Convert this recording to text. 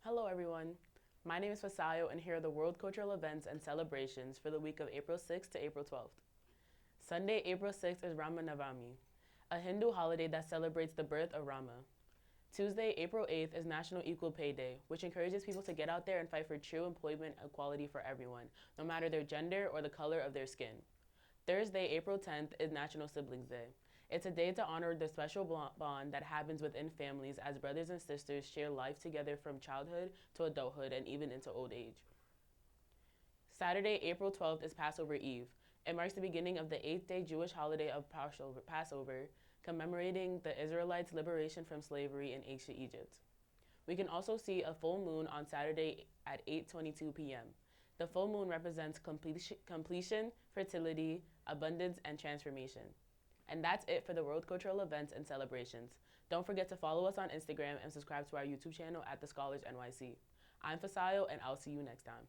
Hello everyone, my name is Fasayo and here are the world cultural events and celebrations for the week of April 6th to April 12th. Sunday, April 6th is Rama Navami, a Hindu holiday that celebrates the birth of Rama. Tuesday, April 8th is National Equal Pay Day, which encourages people to get out there and fight for true employment equality for everyone, no matter their gender or the color of their skin. Thursday, April 10th is National Siblings Day. It's a day to honor the special bond that happens within families as brothers and sisters share life together from childhood to adulthood and even into old age. Saturday, April 12th is Passover Eve. It marks the beginning of the 8th-day Jewish holiday of Passover, commemorating the Israelites' liberation from slavery in ancient Egypt. We can also see a full moon on Saturday at 8:22 p.m. The full moon represents completion, fertility, abundance, and transformation. And that's it for the world cultural events and celebrations. Don't forget to follow us on Instagram and subscribe to our YouTube channel at TheScholarsNYC. I'm Fasayo, and I'll see you next time.